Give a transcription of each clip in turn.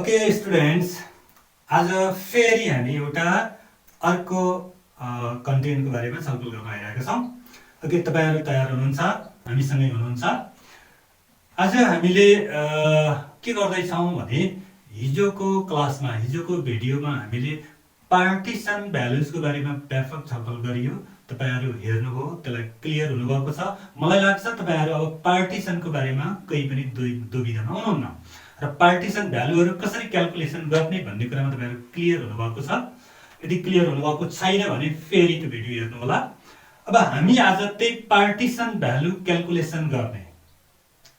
Okay students, आज फेरि हामी एउटा अर्को कन्टेन्टको बारेमा छलफल गर्न आइरहेका छौँ। ओके, तपाईँहरू तयार हुनुहुन्छ? हामीसँगै हुनुहुन्छ? आज हामीले के गर्दैछौँ भने हिजोको क्लासमा, हिजोको भिडियोमा हामीले पार्टिसन भ्यालुजको बारेमा व्यापक छलफल गरियो। तपाईँहरू हेर्नुभयो, त्यसलाई क्लियर हुनुभएको छ। मलाई लाग्छ तपाईँहरू अब पार्टिसनको बारेमा कहीँ पनि दुविधामा हुनुहुन्न र पार्टिसन भ्यालुहरू कसरी क्याल्कुलेसन गर्ने भन्ने कुरामा तपाईँहरू क्लियर हुनुभएको छ। यदि क्लियर हुनुभएको छैन भने फेरि त्यो भिडियो हेर्नु होला। अब हामी आज त्यही पार्टिसन भ्यालु क्याल्कुलेसन गर्ने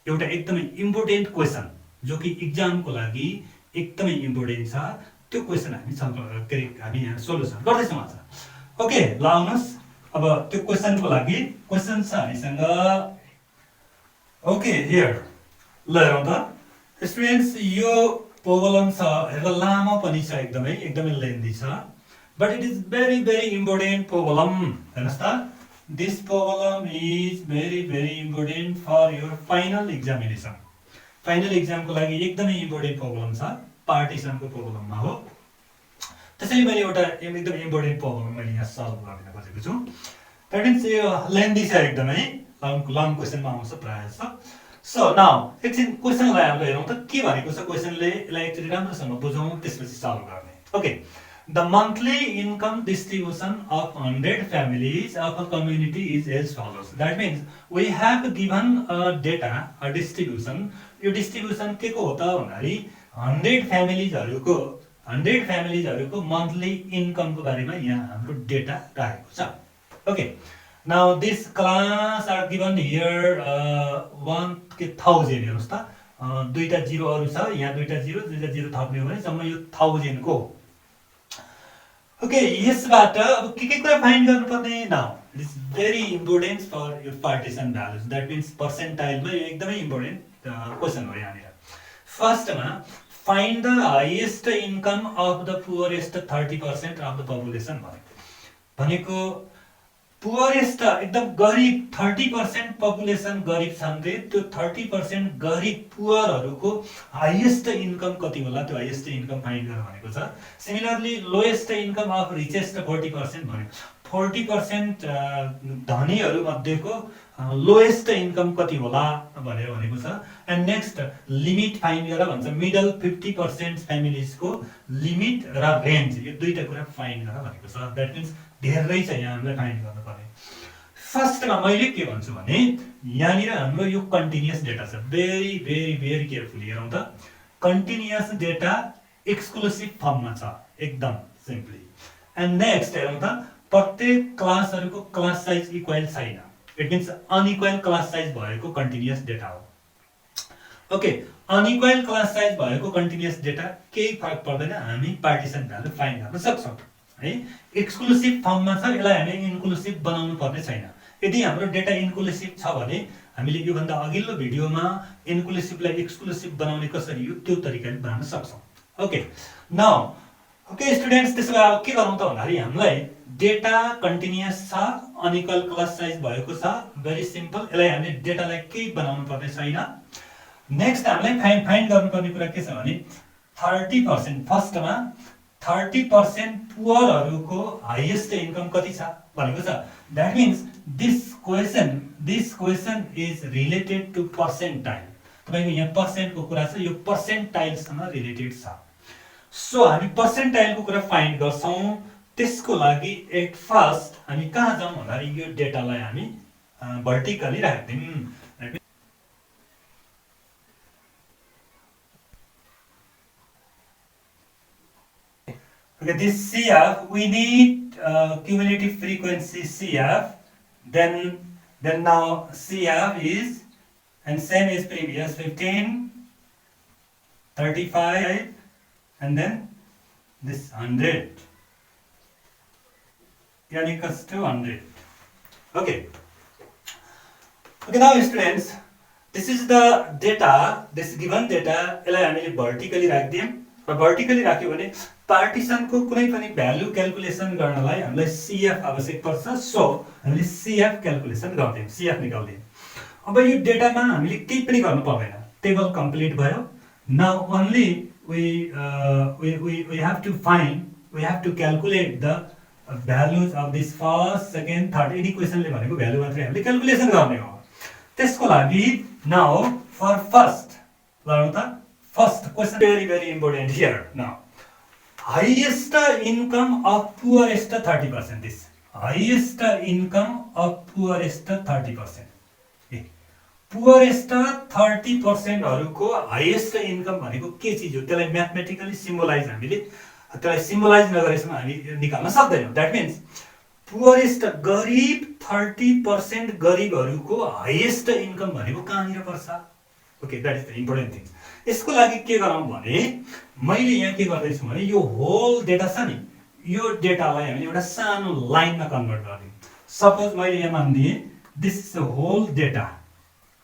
एउटा एकदमै इम्पोर्टेन्ट क्वेसन, जो कि इक्जामको लागि एकदमै इम्पोर्टेन्ट छ, त्यो क्वेसन हामी हामी यहाँ सोल्युसन गर्दैछौँ आज। ओके, ल आउनुहोस्। अब त्यो क्वेसनको लागि क्वेसन छ हामीसँग। ओके, हियर ल हेरौँ त स्टुडेन्ट्स, यो प्रब्लम छ, हेर्दा लामो पनि छ, एकदमै लेन्दी छ, but it is very very important problem. हेर्नुहोस् त, this problem is very important for your final examination. Final एक्जामको लागि एकदमै इम्पोर्टेन्ट प्रब्लम छ, पार्टिसनको प्रब्लममा हो। त्यसैले मैले एउटा एकदम इम्पोर्टेन्ट प्रब्लम मैले यहाँ सल्भ गर्न खोजेको छु। द्याट मिन्स यो लेन्दी छ, एकदमै लङ क्वेसनमा आउँछ प्रायः जस्तो। सो नाउ एकछिन क्वेसनलाई हामीले हेरौँ त के भनेको छ क्वेसनले, यसलाई एकचोटि राम्रोसँग बुझौँ, त्यसपछि सल्भ गर्ने। Okay, the monthly income distribution of 100 families of a community is as follows. That means we have given a data, a distribution. यो डिस्ट्रिब्युसन के को हो त भन्दाखेरि 100 फ्यामिलिजहरूको मन्थली इन्कमको बारेमा यहाँ हाम्रो डेटा राखेको छ। Okay, now this class are given here 1000। हेर्नुहोस् त, दुईटा जिरोहरू छ, यहाँ दुईटा जिरो थप्ने हो भने सम्म यो 1000 को। ओके, यसबाट अब के कुरा फाइन्ड गर्नुपर्ने? Now it is very important for your partition values. That means पर्सेन्टाइलमा यो एकदमै इम्पोर्टेन्ट क्वेसन हो यहाँनिर। फर्स्टमा find the highest income of the poorest 30% of the population भनेको पुअरेस्ट एकदम गरिब 30% पपुलेसन गरिब छन् रे, त्यो 30% गरिब पुअरहरूको हाइएस्ट इन्कम कति होला, त्यो हाइएस्ट इन्कम फाइन्ड गर भनेको छ। Similarly lowest income of richest 40% भनेको 40% धनीहरू मध्येको लोएस्ट इन्कम कति होला भनेर भनेको छ। एन्ड नेक्स्ट लिमिट फाइन्ड गर भन्छ, मिडल 50% फ्यामिलिजको लिमिट र रेन्ज, यो दुईटा कुरा फाइन्ड गर भनेको छ। द्याट मिन्स धेरै छ यहाँ हामीलाई फाइन्ड गर्नुपर्ने। फर्स्टमा मैले के भन्छु भने यहाँनिर हाम्रो यो कन्टिन्युअस डेटा छ। भेरी केयरफुली हेरौँ त, कन्टिन्युअस डेटा एक्सक्लुसिभ फर्ममा छ, एकदम सिम्पली। एन्ड नेक्स्ट हेरौँ त, प्रत्येक क्लासहरूको क्लास साइज इक्वल छैन। It means unequal class size भएको कन्टिन्युअस डेटा हो। ओके, अनइक्वल क्लास साइज भएको कन्टिन्युअस डेटा केही फरक पर्दैन, हामी पार्टिसन भ्यालु फाइन्ड गर्न सक्छौँ है। एक्सक्लुसिभ फर्ममा छ, यसलाई हामी इन्क्लुसिभ बनाउनु पर्ने छैन। यदि हाम्रो डेटा इन्क्लुसिभ छ भने हामीले योभन्दा अघिल्लो भिडियोमा इन्क्लुसिभलाई एक्सक्लुसिभ बनाउने कसरी हो त्यो तरिकाले बनाउन सक्छौँ। ओके, नाउ ओके स्टुडेन्ट्स, त्यसो भए अब के गरौँ त भन्दाखेरि हामीलाई डेटा कन्टिन्युअस छ, अनइक्वल क्लास साइज भएको छ, भेरी सिम्पल। यसलाई हामीले डेटालाई केही बनाउनु पर्ने छैन। नेक्स्ट हामीलाई फाइन्ड गर्नुपर्ने कुरा के छ भने 30%, फर्स्टमा 30% पुअरहरूको हाइएस्ट इन्कम कति छ भनेको छ। That means this question is related to percentile. तपाईँको यहाँ पर्सेन्टको कुरा छ, यो पर्सेन्टाइलसँग रिलेटेड छ। सो हामी पर्सेन्टाइलको कुरा फाइन्ड गर्छौँ। त्यसको लागि एट फर्स्ट हामी कहाँ जाउँ भन्दाखेरि यो डेटालाई हामी vertically राख्दियौँ। Okay, this CF, we need cumulative frequency CF. Then now CF is, and same as previous, 15, 35, and then this 100. N equals to 100. Okay. Okay, now students, this is the data, this given data. यसलाई हामीले vertically राख्दियौँ र vertically राख्यो भने पार्टिसनको कुनै पनि value calculation गर्नलाई हामीलाई CF आवश्यक पर्छ। सो हामीले CF क्याल्कुलेसन गर्दियौँ, CF निकाल्दियौँ। अब यो डेटामा हामीले केही पनि गर्नु पर्दैन, टेबल कम्प्लिट भयो। Now only we have to find, we have to calculate the values of this first, second, third. यदि क्वेसनले भनेको भ्यालु मात्रै हामीले क्याल्कुलेसन गर्ने हो। त्यसको लागि नाउ फर फर्स्ट गरौँ त। First question very important here now. Highest income of poorest 30%. This highest income of poorest 30%. Poorest 30% हरूको हाईएस्ट इन्कम भनेको के चीज हो त्यसलाई म्याथमेटिकली सिम्बलाइज हामीले त्यसलाई सिम्बलाइज नगरेसम्म हामी निकाल्न सक्दैनौं। दैट मीन्स पुअरेस्ट गरिब 30% गरिबहरूको हाईएस्ट इन्कम भनेको कहाँनिर पर्छ? Okay, that is the important thing. यसको लागि के गरौँ भने मैले यहाँ के गर्दै छु भने यो होल डेटा छ नि, यो डेटालाई हामीले एउटा सानो लाइनमा कन्भर्ट गर्दियौ। सपोज मैले यहाँ मान्दिए this is the whole data,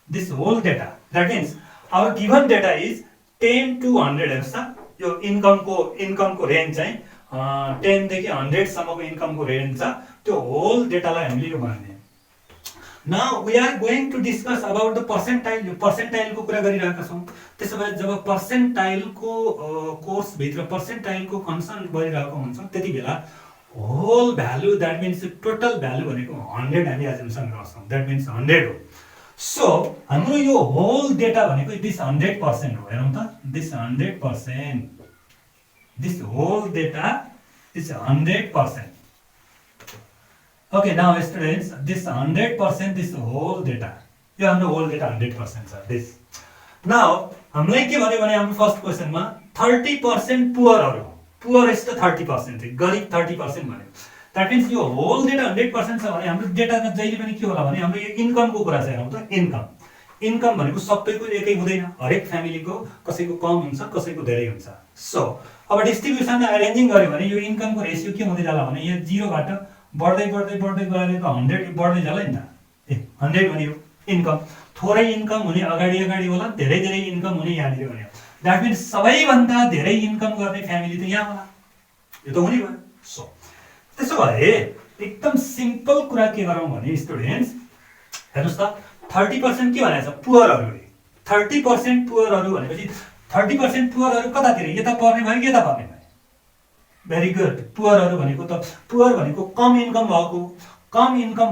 this whole data, that means our given data is 10 to 100 हेर्नुस् त। यो इन्कम को रेन्ज चाहिँ 10 देखि 100 सम्मको इन्कम को रेन्ज छ। त्यो होल डेटालाई हामीले यो भन्ने। Now we are going to discuss about the percentile. यो पर्सेन्टाइल को कुरा गरिरहेका छौं। त्यसैले जब पर्सेन्टाइल को कोर्स भित्र पर्सेन्टाइल को कन्सर्न गरिरहेको हुन्छ त्यतिबेला whole value, that means total value भनेको 100 हामी एजम्पसन गर्छौं। दैट मीन्स 100 हो। सो हाम्रो यो होल डेटा भनेको दिस 100% हो। हेरौँ त, this 100%, this whole data is 100%। Okay, now students this 100%, this whole data, यो हाम्रो होल डेटा 100% छ। दिस नाउ हामीलाई के भन्यो भने हाम्रो फर्स्ट क्वेशनमा 30% पुअरहरु, पुअरेस्ट 30%, गरिब 30% भन्यो। दैट मीन्स यो होल डेटा 100% छ भने हाम्रो डेटामा जहिले पनि के होला भने हाम्रो यो इन्कमको कुरा छ। हेरौँ त, इन्कम भनेको सबैको एकै हुँदैन, हरेक फ्यामिलीको कसैको कम हुन्छ, कसैको धेरै हुन्छ। सो अब डिस्ट्रिब्युसनमा अरेन्जिङ गर्यो भने यो इन्कमको रेशियो के हुँदै जाला भने यहाँ 0 बाट बढ्दै बढ्दै बढ्दै गएर त 100 बढ्दै जाला नि त। 100 भन्यो इन्कम, थोरै इन्कम हुने अगाडि होला, धेरै इन्कम हुने यहाँनिर भन्यो। दैट मीन्स सबैभन्दा धेरै इन्कम गर्ने फ्यामिली त यहाँ होला, यो त हुने भयो। सो त्यसो भए एकदम सिम्पल कुरा के गरौँ भने स्टुडेन्ट्स हेर्नुस् त, 30% के भनेको छ? पुअरहरुले। 30% पुअरहरु भनेपछि 30% पुअरहरु कतातिर? यता पर्ने भयो कि यता पर्ने भयो? Very good. पुअरहरु भनेको त पुअर भनेको कम इन्कम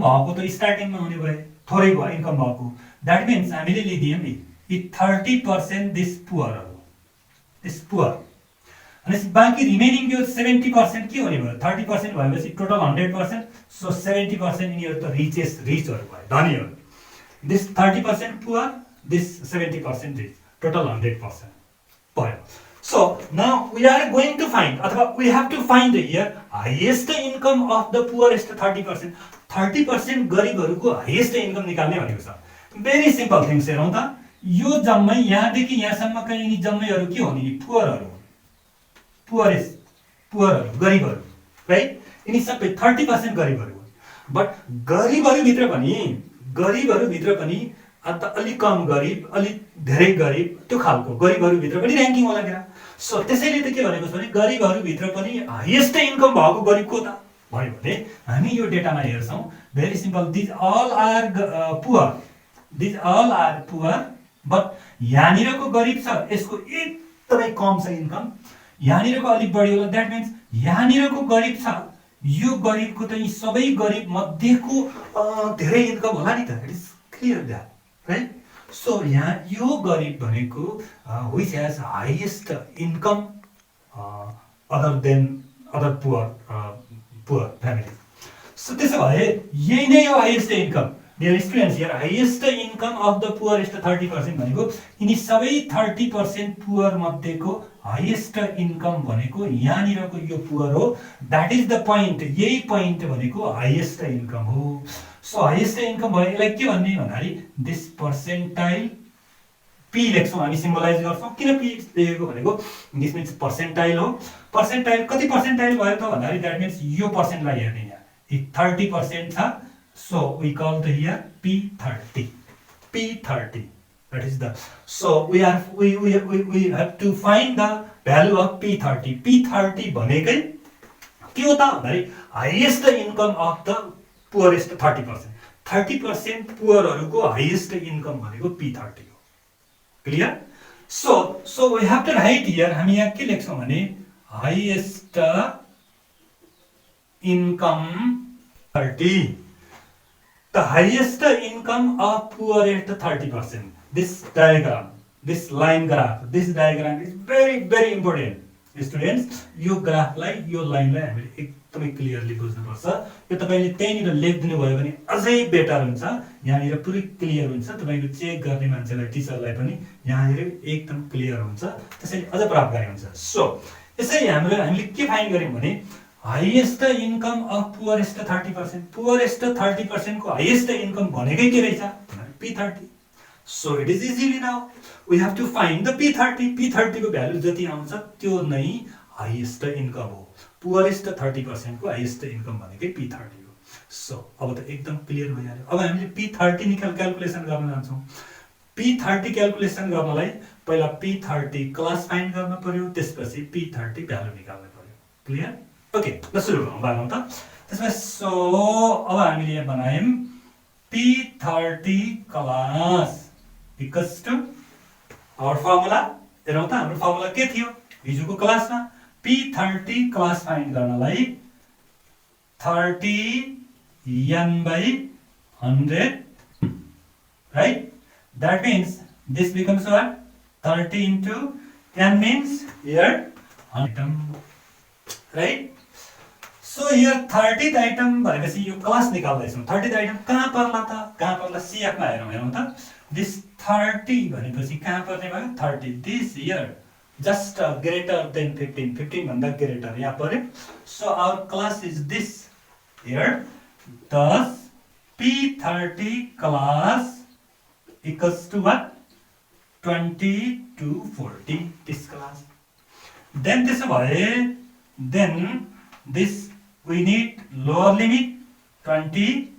भएको त स्टार्टिङमा हुने भयो, थोरै भयो इन्कम भएको। दैट मीन्स हामीले लिदियौं नि 30% दिस पुअरहरु, दिस पुअर। अनि बाँकी रिमेनिङ यो 70% के हुने भयो? 30% भएपछि टोटल 100%, सो 70% यिनीहरु त रिचहरु भयो, धनीहरु। This 30% poor, this 70% rich, total 100% भयो। So now we are going to find, अथवा we have to find here highest income of the poorest 30%। 30% गरिबहरुको हाईएस्ट इन्कम निकाल्ने भनेको छ। Very simple things. हेरौँ त, यो जम्मै यहाँदेखि यहाँसम्मका यिनी जम्मैहरु के हुने? पुअरहरु, पुअरहरु, गरिबहरु, राइट? यिनी सबै 30% गरिबहरु। बट गरिबहरु भित्र पनि अन्त अलि कम गरिब, अलि धेरै गरिब, त्यो खालको गरिबहरु भित्र पनि र्याङ्किङ होला क्या। सो त्यसैले त के भनेको छ भने गरिबहरु भित्र पनि हाईएस्ट इन्कम भएको गरिब को त भयो भने हामी यो डेटामा हेर्छौं। Very simple, this all are poor, this all are poor, but यहाँनिरको गरिब छ, यसको एकदमै कम छ इन्कम, यहाँनिरको अलि बढी होला। दैट मीन्स यहाँनिरको गरिब छ, यो गरिबको त यी सबै गरिब मध्येको धेरै इन्कम होला नि त। It is clear that, right? So यहाँ यो गरिब भनेको which has highest income other than other poor family. So त्यसो भए यही नै हो highest income. Dear students, here highest income of the poorest 30% भनेको यिनी सबै 30% पुअर मध्येको हाईएस्ट इन्कम भनेको यहाँनिरको यो पुअर हो। दैट इज द पोइन्ट, यही पोइन्ट भनेको हाईएस्ट इन्कम हो। सो हाईएस्ट इन्कम भयो, यसलाई के भन्ने भन्दाखेरि दिस पर्सेन्टाइल, पी लेख्छौं हामी, सिम्बलाइज गर्छौं। किन पी लेखेको भनेको दिस मीन्स पर्सेन्टाइल हो। पर्सेन्टाइल कति पर्सेन्टाइल भयो त भन्दाखेरि दैट मीन्स यो पर्सेन्टलाई हेर्ने, यहाँ 30% छ। So we call the here P30. P30. That is the. So we have to find the value of P30. P30 भनेकै के हो त भन्दाखेरि highest income of the poorest 30%. 30% पुअरहरुको highest income भनेको P30 हो। Clear? So we have to write here, हामी यहाँ के लेख्छौँ भने highest income 30. The highest income of poorest 30%. This diagram, this line graph, this diagram is very important. Students, यो ग्राफलाई यो लाइनलाई हामीले एकदमै क्लियरली बुझ्नुपर्छ. यो तपाईले त्यहीँनिर लेखिदिनु भयो भने अझै बेटर हुन्छ. यहाँनिर पुरै क्लियर हुन्छ. तपाईको चेक गर्ने मान्छेलाई टिचरलाई पनि यहाँनिर एकदम क्लियर हुन्छ. त्यसैले अझ प्रभावकारी हुन्छ. सो यसरी हामीले के फाइन्ड गर्यौं भने highest income of poorest 30%. Poorest 30% को हाईएस्ट इन्कम भनेकै के रहेछ? P30. So it is easily now. We have to find the P30. P30 को भ्यालु जति आउँछ त्यो नै हाईएस्ट इन्कम हो. पुअरेस्ट 30% को हाईएस्ट इन्कम भनेकै P30 हो. सो अब त एकदम क्लियर भइहाल्यो. अब हामीले P30 क्याल्कुलेसन गर्न जान्छौँ. P30 क्याल्कुलेसन गर्नलाई पहिला P30 क्लास फाइन्ड गर्न पर्यो, त्यसपछि P30 भ्यालु निकाल्न पर्यो. क्लियर? ओके, ल सुरु गरौँ त. त्यसमा सो अब हामीले यहाँ बनायौं P30 class equals to our formula. हेरौँ त हाम्रो फर्मुला के थियो हिजोको क्लासमा. P30 क्लास फाइन्ड गर्नलाई 30 n/100, right? That means this becomes what? 30 into n means here item, right? So here 30th item भनेपछि यो क्लास निकाल्दैछौँ. 30th item कहाँ पर्ला त? कहाँ पर्ला? CF मा हेरौँ त. This 30 भनेपछि कहाँ पर्ने भयो? 30 this year just greater than 15. 15 भन्दा greater यहाँ पर्यो. So our class is this here. Thus P30 class equals to what? 20 to 40 this class. Then this way, then this we need lower limit 20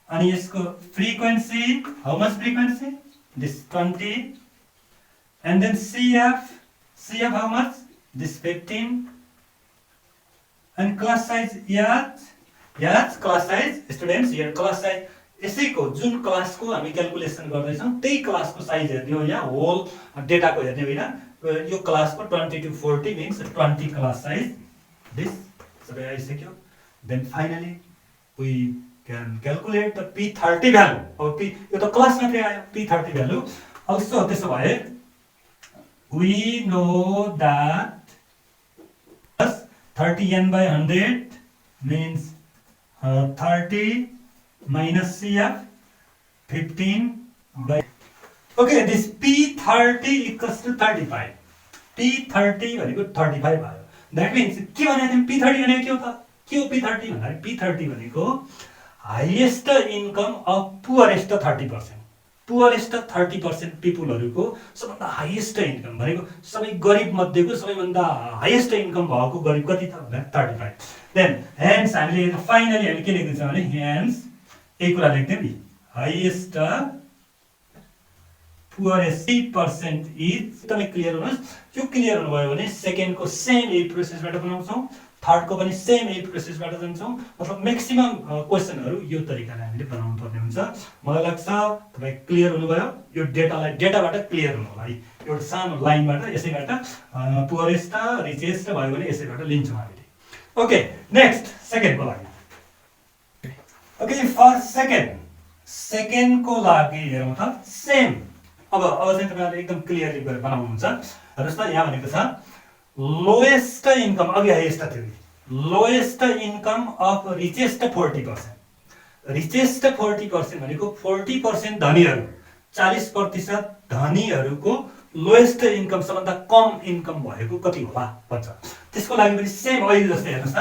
and यसको frequency, how much frequency? This 20 and then CF how much? This 15 and class size yes class size students here class size यसैको जुन क्लासको हामी calculation गर्दैछौँ त्यही क्लासको size हेर्ने हो. यहाँ होल डेटाको हेर्ने होइन. यो क्लासको 20 to 40 means 20 class size. This सबै आइसक्यो. Then finally we can calculate the P30 value. अब यो त क्लास मात्रै आयो P30 value. Also त्यसो भए we know that 30 n/100 means 30 minus CF 15 by. Okay, this P30 equals to 35. P30 भनेको 35 भयो. That means के भने तिमी P30 भनेको के हो त? के हो P30 भन्दा? P30 भनेको highest income of poorest 30%. Poorest 30% पिपुलहरुको सबभन्दा हाईएस्ट इन्कम भनेको सबै गरिब मध्येको सबैभन्दा हाईएस्ट इन्कम भएको गरिब कति त भन्दा 35. देन हेन्स हामीले फाइनली हामीले के लेख्दै छौं भने हेन्स यही कुरा लेख्दै नि हाईएस्ट पुअरेस्ट 30% इज. एकदमै क्लियर हुनुहोस्. यो क्लियर हुनुभयो भने सेकेन्ड को सेम यही प्रोसेसबाट बनाउँछौं, थर्ड को पनि सेम यही प्रोसेसबाट जान्छौं. मतलब म्याक्सिमम क्वेशनहरु यो तरिकाले हामीले बनाउनु पर्ने हुन्छ. मलाई लाग्छ तपाई क्लियर हुनुभयो. यो डेटाबाट क्लियर हुनु होला है. एउटा सानो लाइनबाट यसैबाट पुअरेस्ट रिचेस्ट भयो भने यसैबाट लिन्छौं हामीले. ओके, नेक्स्ट सेकेन्ड को लागि. ओके, फर सेकेन्ड को लागि हेरौँ त सेम. अब चाहिँ तपाईहरुले एकदम क्लियरली गरेर बनाउनुहुन्छ. हेर्नुस् त यहाँ भनेको छ लोएस्ट इन्कम, अघि हाईएस्ट थियो. Lowest income of richest 40%. Richest 40% भनेको 40% धनीहरु, 40% धनीहरुको लोएस्ट इन्कम सबभन्दा कम इन्कम भएको कति होला भन्छ. त्यसको लागि पनि सेम अहिले जस्तै हेर्नुस् त.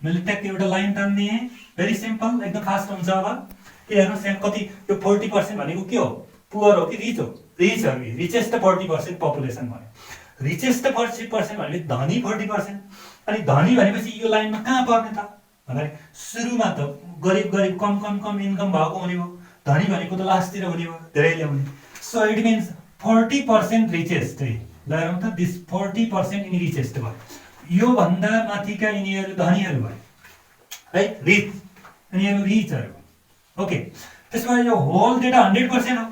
मैले ट्याक एउटा लाइन तान्ने. भेरी सिम्पल, एकदम फास्ट हुन्छ. अब के हेर्नुस् यहाँ कति यो 40% भनेको के हो? पुअर हो कि रिच हो? रिच हो कि रिचेस्ट 40% पपुलेसन भन्यो. रिचेस्ट 40% भनेको धनी 40%. अनि धनी भनेपछि यो लाइनमा कहाँ पर्ने त भन्दाखेरि सुरुमा त गरिब कम इन्कम भएको हुने हो. धनी भनेको त लास्टतिर हुने हो, धेरै ल्याउने. So it means 40% richest. ल हेरौँ त, दिस 40% इन रिचेस्ट भयो. यो भन्दा माथिका यिनीहरु धनीहरु भयो, राइट? रिच, यिनीहरु रिचहरु. ओके, त्यसमा यो होल डेटा 100% हो.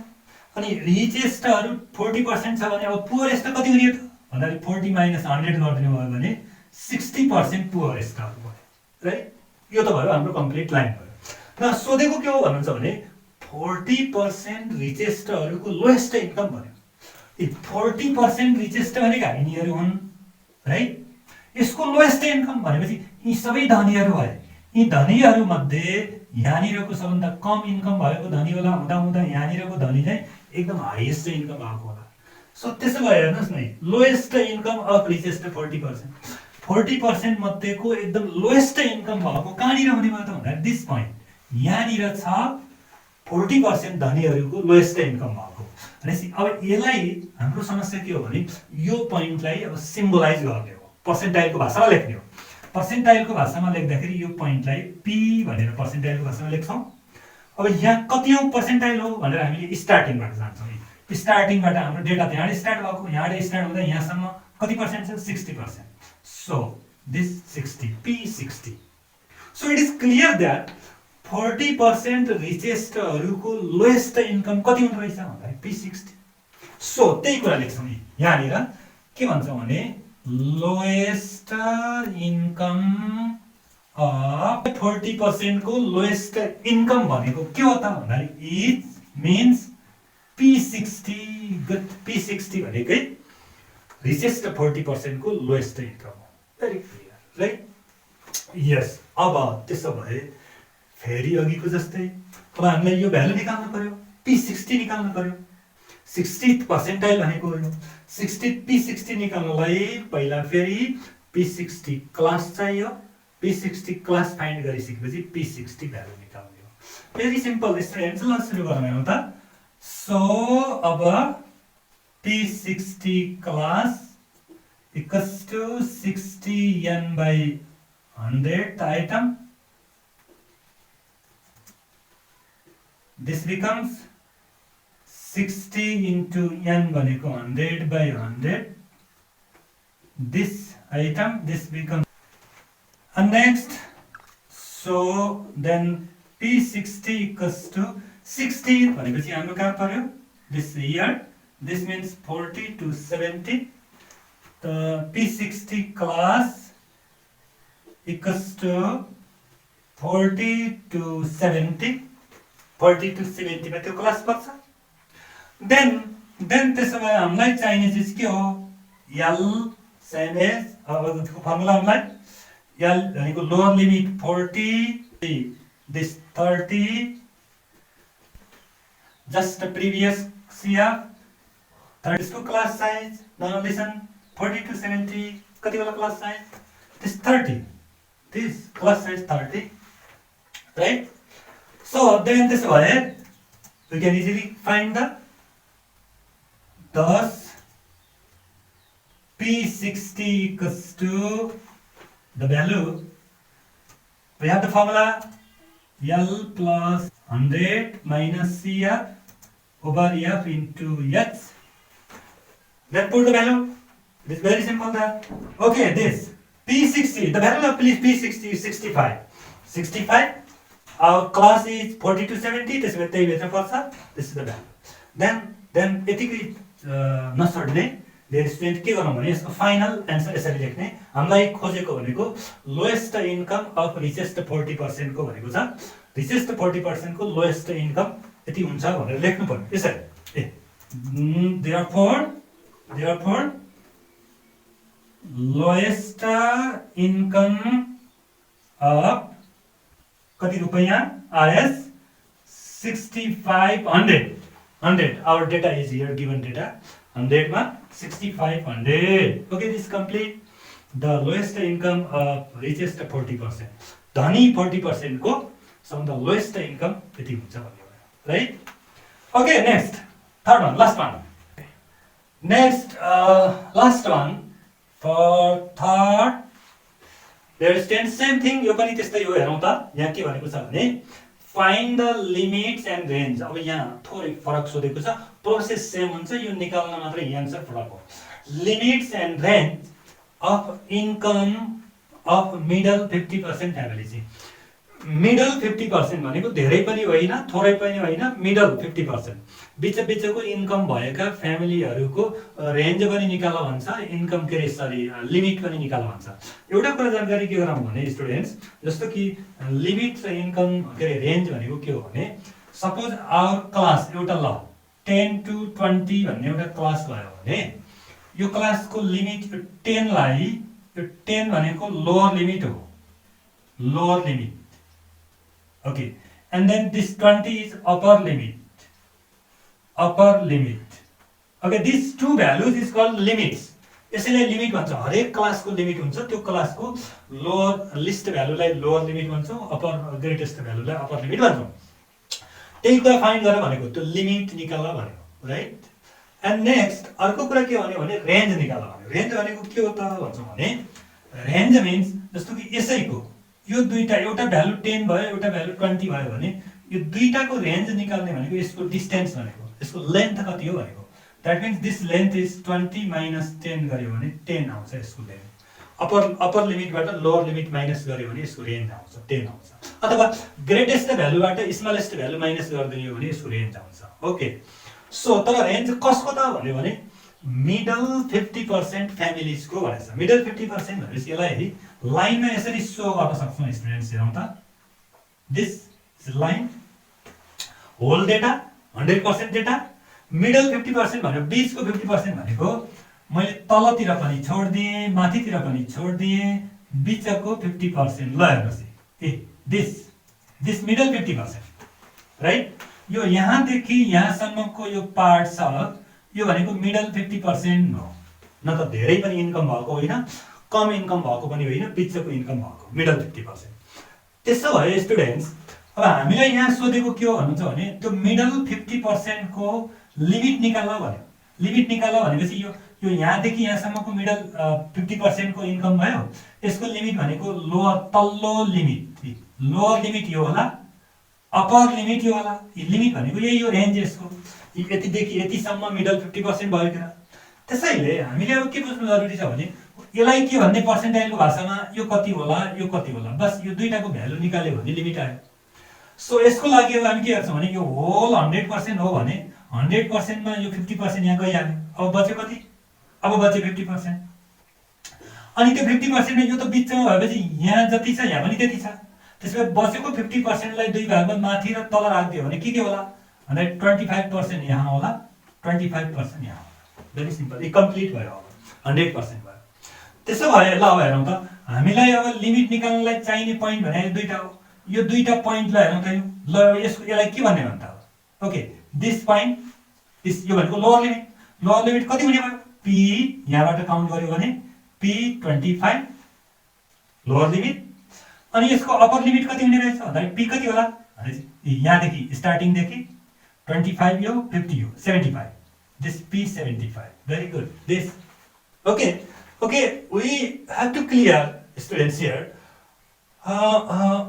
अनि रिचेस्टहरू 40% छ भने अब पुअरेस्ट कति हुने त भन्दाखेरि 40 - 100 गरिदिनु भयो भने 60% पुअरेस्टहरू भयो राइट। यो त भयो हाम्रो कम्प्लिट लाइन भयो। र सोधेको के हो भन्नुहुन्छ भने 40% रिचेस्टहरूको लोएस्ट इन्कम भन्यो। यी 40% रिचेस्ट भनेका यिनीहरू हुन् राइट। यसको लोएस्ट इन्कम भनेपछि यी सबै धनीहरू भए। यी धनीहरू मध्ये यहाँनिरको सबभन्दा कम इन्कम भएको धनीवाला हुँदा हुँदा यहाँनिरको धनी चाहिँ एकदम हाईएस्ट इन्कम भएको होला। सो त्यसो भए हेर्नुहोस् न, लोएस्ट इन्कम अफ रिचेस्ट 40%। 40% मध्येको एकदम लोएस्ट इन्कम भएको कहाँनिर हुने भयो त भन्दा दिस पोइन्ट यहाँनिर छ 40% धनीहरूको लोएस्ट इन्कम भएको। भनेपछि अब यसलाई हाम्रो समस्या के हो भने यो पोइन्टलाई अब सिम्बोलाइज गर्ने हो, पर्सेन्टाइलको भाषामा लेख्ने हो। पर्सेन्टाइलको भाषामा लेख्दाखेरि यो पोइन्टलाई पी भनेर पर्सेन्टाइलको भाषामा लेख्छौँ। अब यहाँ कतिौं पर्सेन्टाइल हो भनेर हामीले स्टार्टिङबाट जान्छौँ। स्टार्टिङबाट हाम्रो डेटा यहाँ स्टार्ट भएको, यहाँबाट स्टार्ट हुँदा यहाँसम्म कति पर्सेन्ट छ 60%। So this 60 P60। So it is clear that 40% रिचेस्टहरूको लोएस्ट इन्कम कति हुँदो रहेछ भन्दाखेरि P60। सो त्यही कुरा लेख्छौँ यहाँनिर के भन्छौँ भने लोएस्ट इन्कम अफ 40% को लोएस्ट इन्कम भनेको के हो त भन्दाखेरि इज मिन्स P60। P60 भनेकै रिचेस्ट 40% को लोएस्ट इन्कम हो। Very clear right. यस, अब त्यसो भए फेरि अघिको जस्तै अब हामीलाई यो भ्यालु निकाल्नु पर्यो, P60 निकाल्नु पर्यो। 60th पर्सेन्टाइल भनेको हो। 60th P60 निकाल्नलाई पहिला फेरि P60 क्लास चाहियो। P60 क्लास फाइन्ड गरिसकेपछि P60 भ्यालु निकाल्ने हो। भेरी सिम्पल स्टुडेन्ट्स, ल सुरु गरौँ हेरौँ त। सो अब P60 class equals to 60n/100 item. This becomes 60 into n भनेको 100/100. This item, this becomes. And next, so then P60 equals to 60 भनेपछि हाम्रो कहाँ पर्यो this year. This means 40 to 70. The P60 class equals to 40 to 70. 40 to 70 में त्यो class पर्छ। Then त्यसो भए हामीलाई चाहिने चीज के हो L सेम एज अब त्यसको फर्मुला हामीलाई L भनेको lower limit 40 this 30 just the previous CF 30 को class size. Now listen 40 to 70 कति वाला class size this 30 this class size 30 right। So then this way we can easily find the thus P60 equals to the value. We have the formula L plus 100 minus CF over F into H. Then put the value. It is very simple that. Okay, this P60, the value of P60 is 65. 65. Our class is 40 to 70. This is the value. This is the value. Then यतिकै नसड्ने धेरै student के गर्नु भने यसको final answer यसरी लेख्ने। हामीलाई खोजेको भनेको लोएस्ट इन्कम अफ रिचेस्ट 40% को भनेको छ। रिचेस्ट 40% को लोएस्ट इन्कम यति हुन्छ भनेर लेख्नु पर्यो यसरी। therefore लोएस्ट इन्कम अफ कति रुपैयाँ RS 6500 our data is here given data 100 मा 6500। okay, this complete the lowest income of richest 40%। धनी 40% को सबभन्दा लोएस्ट इन्कम यति हुन्छ भन्ने भयो right. okay, next third one, last one। next last one for third there stands same thing। यो पनि त्यस्तै हो। हेरौँ त यहाँ के भनेको छ भने find the limits and range. अब यहाँ थोरै फरक सोधेको छ, प्रोसेस सेम हुन्छ, यो निकाल्न मात्र एन्सर फरक हो। Limits and range of income of middle 50% family चाहिँ मिडल 50% भनेको धेरै पनि होइन थोरै पनि होइन मिडल 50%, बिचको इन्कम भएका फ्यामिलीहरूको रेन्ज पनि निकाल भन्छ, इन्कम के अरे लिमिट पनि निकाल भन्छ। एउटा कुरा जानकारी के गरौँ भने स्टुडेन्ट्स, जस्तो कि लिमिट र इन्कम के अरे रेन्ज भनेको के हो भने, सपोज आवर क्लास एउटा ल 10 to 20 भन्ने एउटा क्लास भयो भने यो क्लासको लिमिट 10 लाई, यो 10 भनेको लोअर लिमिट हो, lower limit, okay, and then this 20 is upper limit, okay, these two values is called limits, यसैलाई लिमिट भन्छ। हरेक क्लासको लिमिट हुन्छ, त्यो क्लासको लोअर लिस्ट भ्यालुलाई लोअर लिमिट भन्छौँ, अप्पर ग्रेटेस्ट भ्यालुलाई अप्पर लिमिट भन्छौँ। त्यही कुरा फाइन्ड गर भनेको, त्यो लिमिट निकाल भनेको, राइट। एन्ड नेक्स्ट अर्को कुरा के भन्यो भने रेन्ज निकाल भन्यो। रेन्ज भनेको के हो त भन्छौँ भने, रेन्ज मिन्स जस्तो कि यसैको यो दुईटा, एउटा भ्यालु 10 भयो एउटा भ्यालु 20 भयो भने यो दुईटाको रेन्ज निकाल्ने भनेको यसको डिस्टेन्स भनेको, यसको लेन्थ कति हो भनेको, that means this length is 20 minus 10 गर्यो भने 10 आउँछ यसको लेन्थ। अप्पर लिमिटबाट लोअर लिमिट माइनस गर्यो भने यसको रेन्ज आउँछ 10 आउँछ, अथवा ग्रेटेस्ट भ्यालुबाट स्मलेस्ट भ्यालु माइनस गरिदियो भने यसको रेन्ज आउँछ। ओके, सो तर रेन्ज कसको त भन्यो भने मिडल 50% फ्यामिलिजको भनेछ। मिडल 50% भनेपछि यसलाई लाइनमा यसरी सो गर्न सक्छौँ स्टुडेन्ट्स, हेरौँ त, this is line, whole data 100% data, middle 50% भन्यो, बीचको 50% भनेको मैले तलतिर पनि छोडिदिएँ माथितिर पनि छोडिदिएँ, बीचको 50% ल हेर्नुहोस्, ए दिस मिडल 50%, राइट। यो यहाँदेखि यहाँसम्मको यो पार्ट छ, यो भनेको मिडल 50% हो, न त धेरै पनि इन्कम भएको होइन कम इन्कम भएको पनि होइन, बिचको इन्कम भएको मिडल 50%। त्यसो भए स्टुडेन्ट्स, अब हामीलाई यहाँ सोधेको के हो भन्नुहुन्छ भने, त्यो मिडल 50% को लिमिट निकाल भन्यो। लिमिट निकाल भनेपछि यो यहाँदेखि यहाँसम्मको मिडल 50% को इन्कम भयो, यसको लिमिट भनेको लोअर तल्लो लिमिट, लोअर लिमिट यो होला, अप्पर लिमिट यो होला, लिमिट भनेको यही हो रेन्ज यसको, यतिदेखि यतिसम्म मिडल 50% भयो किन। त्यसैले हामीले अब के बुझ्नु जरुरी छ भने, यसलाई के भन्ने पर्सेन्टाइलको भाषामा यो कति होला यो कति होला, बस यो दुईटाको भ्यालु निकाल्यो भने लिमिट आयो। सो यसको लागि अब हामी के गर्छौँ भने, यो होल 100% हो भने 100% मा यो 50% यहाँ गइहाल्यो, अब बच्यो कति, अब बच्यो 50%, अनि त्यो 50% यो त बिचमा भएपछि यहाँ जति छ यहाँ पनि त्यति छ, त्यसपछि बचेको 50% लाई दुई भागमा माथि र तल राखिदियो भने के होला भने 25% यहाँ होला, 25% यहाँ होला, भेरी सिम्पल, यो कम्प्लिट भयो, अब 100% भयो। त्यसो भए ल अब हेरौँ त, हामीलाई अब लिमिट निकाल्नलाई चाहिने पोइन्ट भने दुईटा हो, यो दुईटा पोइन्टलाई हेरौँ त, यो ल यसलाई के भन्ने भन्छ त, ओके, दिस पोइन्ट, दिस यो भनेको लोअर लिमिट, लोअर लिमिट कति हुने भयो, पी यहाँबाट काउन्ट गर्यो भने P25 लोअर लिमिट, अनि यसको अप्पर लिमिट कति हुने रहेछ भन्दा पी कति होला, यहाँदेखि स्टार्टिङदेखि 25 यो 50 यो 75, this P75, very good, this, okay, we have to clear students here,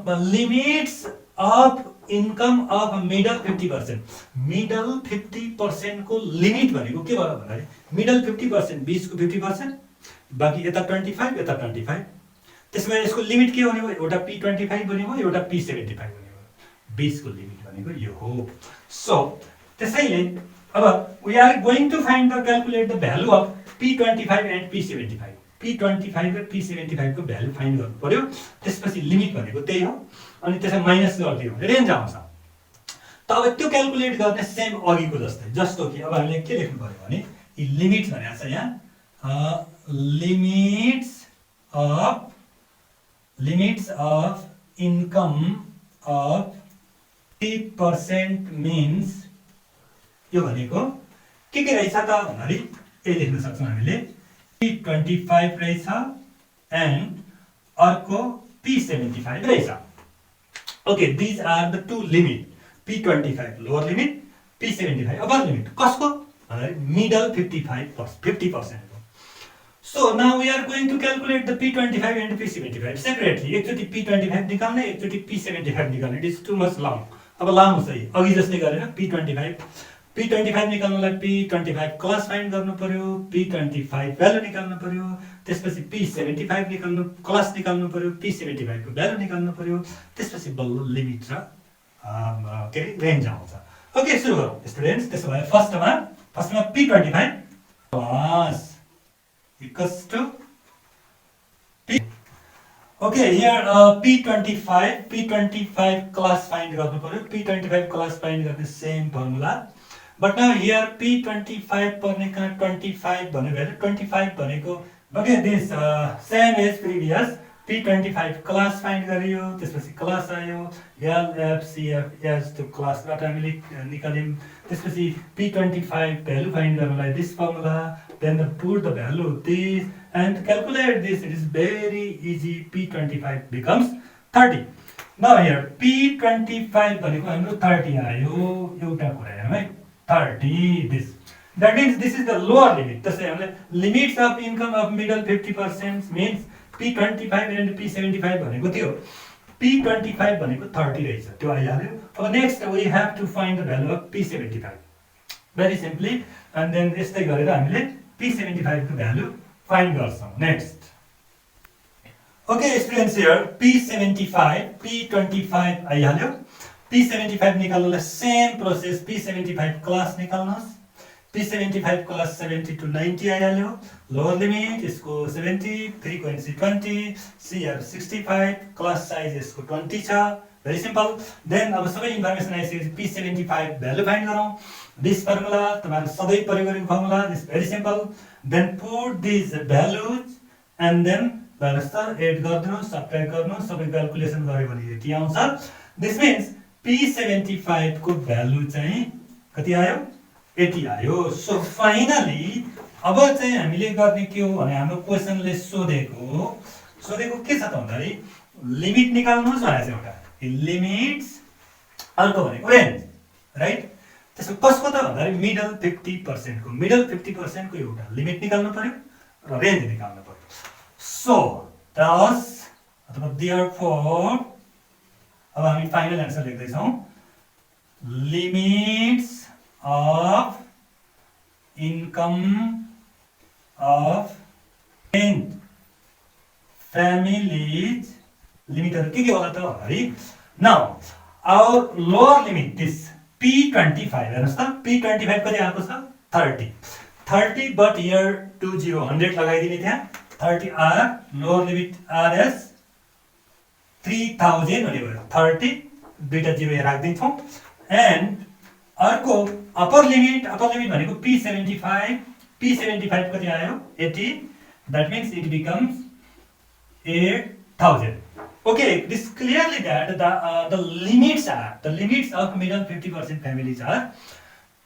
limits of income of middle 50%, middle 50% को लिमिट भनेको के भयो भन्दाखेरि मिडल 50%, बीचको 50%, बाकी यता 25 यता 25, त्यसमा यसको लिमिट के हुने भयो, एउटा P25 बन्ने भयो, एउटा P75 बन्ने भयो, बीचको लिमिट भनेको यो हो। सो त्यसैले अब we are going to find the calculate the value of P25 and P75, P25 र P75 को भ्यालु फाइन्ड गर्नु पर्यो, त्यसपछि लिमिट भनेको त्यही हो, अनि त्यसलाई माइनस गरिदियो भने रेन्ज आउँछ। त अब त्यो क्याल्कुलेट गर्ने सेम अघिको जस्तै, जस्तो कि अब हामीले के लेख्नु पर्यो भने, यी लिमिट्स भनेको छ यहाँ, limits of income of 50% means, यो भनेको के रहेछ त भन्दाखेरि यही लेख्न सक्छौँ हामीले, P25 रहेछ एन्ड अर्को P75 रहेछ। Okay, these are the two limit, P25 lower limit, P75 upper limit, कसको भन्दाखेरि middle 50%। So now we are going to calculate the P25 and P75 separately, एकचोटि P25 निकाल्ने एकचोटि P75 निकाल्ने, it is too much long, अब लामो छ, अघि जस्तै गरेर P25 निकाल्नलाई P25 क्लास फाइन्ड गर्नु पर्यो, P25 भ्यालु निकाल्नु पर्यो, त्यसपछि P75 निकाल्नु क्लास निकाल्नु पर्यो, P75 को भ्यालु निकाल्नु पर्यो, त्यसपछि बल्ल लिमिट र के रे रेन्ज आउँछ। ओके सुरु गरौँ स्टुडेन्ट्स। त्यसो भए फर्स्टमा P25 class equals to P। Okay here P25 class find गर्नु पर्यो, P25 क्लास फाइन्ड गर्ने same formula. But now here P25 पर्ने कहाँ 25 भन्ने भ्यालु 25 भनेको okay this same as previous P25 class find गरियो, त्यसपछि क्लास आयो LFCF एज टु क्लासबाट हामीले निकाल्यौँ, त्यसपछि P25 भ्यालु फाइन्ड गर्नलाई this formula, then put the value this and calculate this. It is very easy. P25 becomes 30. Now here P25 भनेको हाम्रो 30 आयो, एउटा कुरा हेरौँ है 30 this. That means this is the lower limit. त्यसै हामीले limits of income of middle 50% means P25 and P75 भनेको थियो, P25 भनेको 30 रहेछ, त्यो आइहाल्यो। अब next we have to find the value of P75 very simply and then यस्तै गरेर हामीले P75 को भ्यालु फाइन्ड गर्छौं। Next okay students here P75 P25 आइहाल्यो, P75 निकाल्नलाई same process P75 class निकाल्नुहोस्, P75 क्लास 70 to 90 आइहाल्यो, लोअर लिमिट यसको 70, frequency 20, CR 65, class size यसको 20 छ, भेरी सिम्पल। देन अब सबै इन्फर्मेसन आइसकेपछि P75 भ्यालु फाइन्ड गरौँ। दिस फर्मुला तपाईहरु सधैं प्रयोग गरेको formula, this very simple. Then put this values and then values add गर्दिनु, सबट्र्याक्ट गर्नु, सबै क्याल्कुलेसन गर्यो भने यति आउँछ। दिस मिन्स P75 को भ्यालु चाहिँ कति आयो 80 आयो। सो फाइनली अब चाहिँ हामीले गर्ने के हो भने हाम्रो क्वेशनले सोधेको के छ त भन्दाखेरि लिमिट निकाल्नुस् भनेको छ एउटा, लिमिट्स अर्को भनेको रेन्ज राइट। त्यसको कसको त भन्दाखेरि मिडल 50% को, मिडल 50% को एउटा लिमिट निकाल्नु पर्यो र रेन्ज निकाल्नु पर्यो। सो thus अथवा therefore अब हामी फाइनल आन्सर लेख्दै छौं, limits of income of tenth families लिमिटहरु के होला त भन्दाखेरि now our lower limit this P25 हेर्नुस् त P25 कति आएको छ 30 बट हियर 20 100 लगाइदिने त्यहाँ 30 आर लोअर लिमिट RS 3000 हुने भयो 30 दुईटा जिरो यहाँ राख्दिन्छौं। एन्ड अर्को अप्पर लिमिट भनेको P75 कति आयो 80, that means it becomes 8000. Okay, this clearly that the limits of middle 50% families are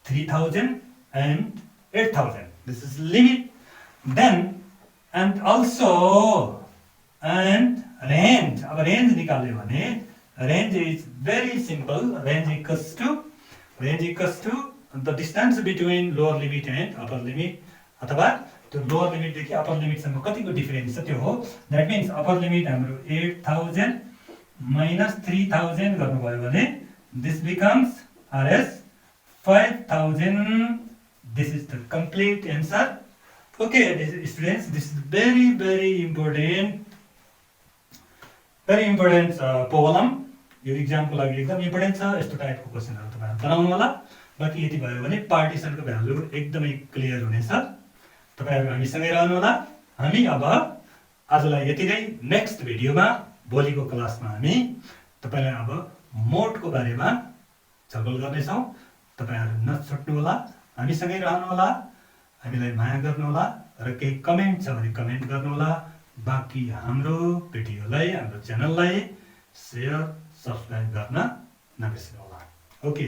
3000 and 8000. This is limit. Then and also and range. अब range निकाल्यो भने range is very simple. Range equals to the distance between lower limit and upper limit अथवा त्यो lower limit देखि upper limit सम्म कतिको difference छ त्यो हो। दैट मिन्स अप्पर लिमिट हाम्रो 8000 माइनस 3000 गर्नुभयो भने this becomes RS 5000. This is the complete answer. Okay students, this is very important problem. यो एक्जामको लागि एकदम इम्पोर्टेन्ट छ। यस्तो टाइपको क्वेशनहरु तपाईहरु बनाउनु होला। बाकी यति भयो भने पार्टिसनको भ्यालु एकदमै क्लियर हुनेछ। तपाईहरु हामीसँगै रहनु होला। हामी अब आजलाई यति नै। नेक्स्ट भिडियोमा भोलिको क्लासमा हामी तपाईलाई अब मोडको बारेमा छलफल गर्ने छौं। तपाईहरु नछुट्नु होला, हामीसँगै रहनु होला, हामीलाई माया गर्नु होला र केही कमेन्ट छ भने कमेन्ट गर्नु होला। बाकी हाम्रो भिडियोलाई, हाम्रो च्यानललाई शेयर, सब्स्क्राइब गर्न नबिर्सनु होला। ओके।